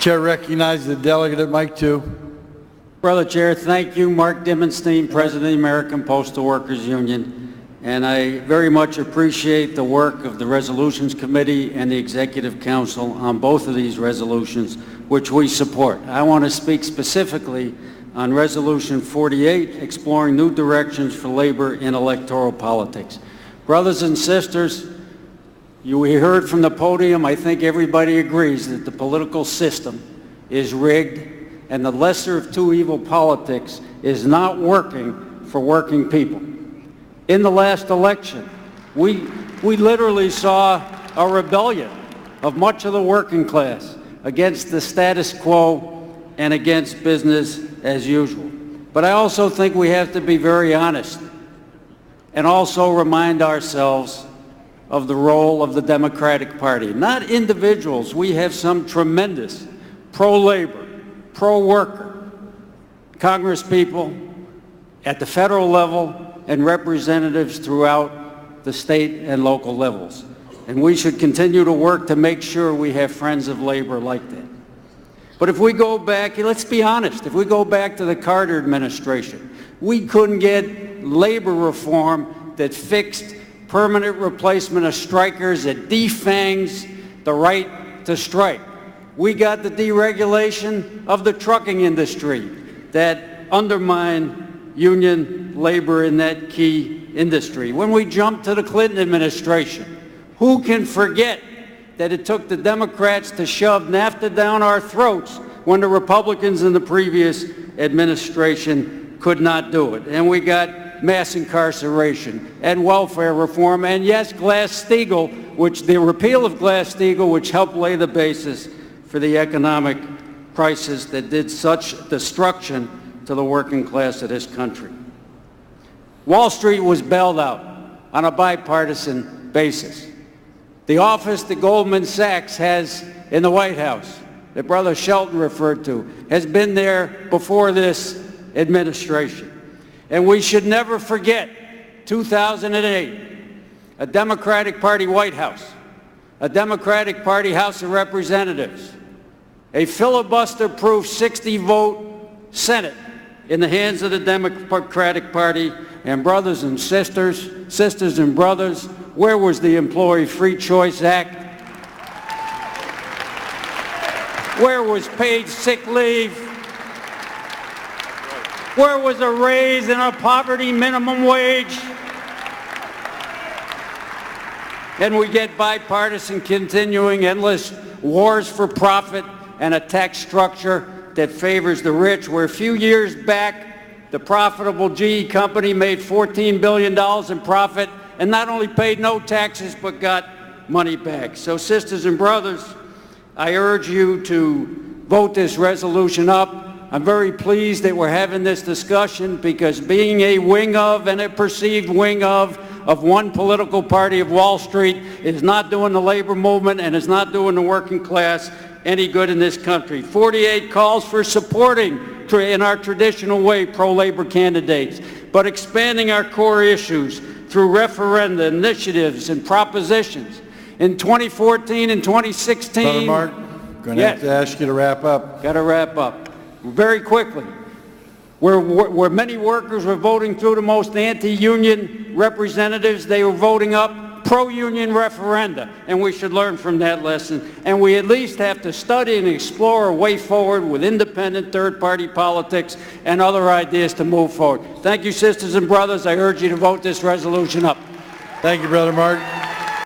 Chair recognizes the delegate at mic 2. Brother Chair, thank you. MarkDimondstein, President of the American Postal Workers Union. And I very much appreciate the work of the Resolutions Committee and the Executive Council on both of these resolutions, which we support. I want to speak specifically on Resolution 48, exploring new directions for labor in electoral politics. Brothers and sisters, we heard from the podium, I think everybody agrees that the political system is rigged and the lesser of two evil politics is not working for working people. In the last election, we literally saw a rebellion of much of the working class against the status quo and against business as usual. But I also think we have to be very honest and also remind ourselves of the role of the Democratic Party. Not individuals. We have some tremendous pro-labor, pro-worker congresspeople at the federal level and representatives throughout the state and local levels. And we should continue to work to make sure we have friends of labor like that. But if we go back, let's be honest, if we go back to the Carter administration, we couldn't get labor reform that fixed permanent replacement of strikers, that defangs the right to strike. We got the deregulation of the trucking industry that undermined union labor in that key industry. When we jump to the Clinton administration, who can forget that it took the Democrats to shove NAFTA down our throats when the Republicans in the previous administration could not do it? And we got mass incarceration and welfare reform, and yes, Glass-Steagall, which the repeal of Glass-Steagall, which helped lay the basis for the economic crisis that did such destruction to the working class of this country. Wall Street was bailed out on a bipartisan basis. The office that Goldman Sachs has in the White House, that Brother Shelton referred to, has been there before this administration. And we should never forget 2008, a Democratic Party White House, a Democratic Party House of Representatives, a filibuster-proof 60-vote Senate in the hands of the Democratic Party. And brothers and sisters and brothers, where was the Employee Free Choice Act? Where was paid sick leave? Where was a raise in our poverty minimum wage? And we get bipartisan, continuing, endless wars for profit and a tax structure that favors the rich, where a few years back, the profitable GE company made $14 billion in profit and not only paid no taxes but got money back. So sisters and brothers, I urge you to vote this resolution up. I'm very pleased that we're having this discussion, because being a wing of and a perceived wing of one political party of Wall Street is not doing the labor movement and is not doing the working class any good in this country. 48 calls for supporting, in our traditional way, pro-labor candidates, but expanding our core issues through referenda, initiatives, and propositions. In 2014 and 2016... Brother Mark, I'm going to have to ask you to wrap up. Got to wrap up. Very quickly. Where many workers were voting through the most anti-union representatives, they were voting up pro-union referenda, and we should learn from that lesson. And we at least have to study and explore a way forward with independent third-party politics and other ideas to move forward. Thank you, sisters and brothers. I urge you to vote this resolution up. Thank you, Brother Mark.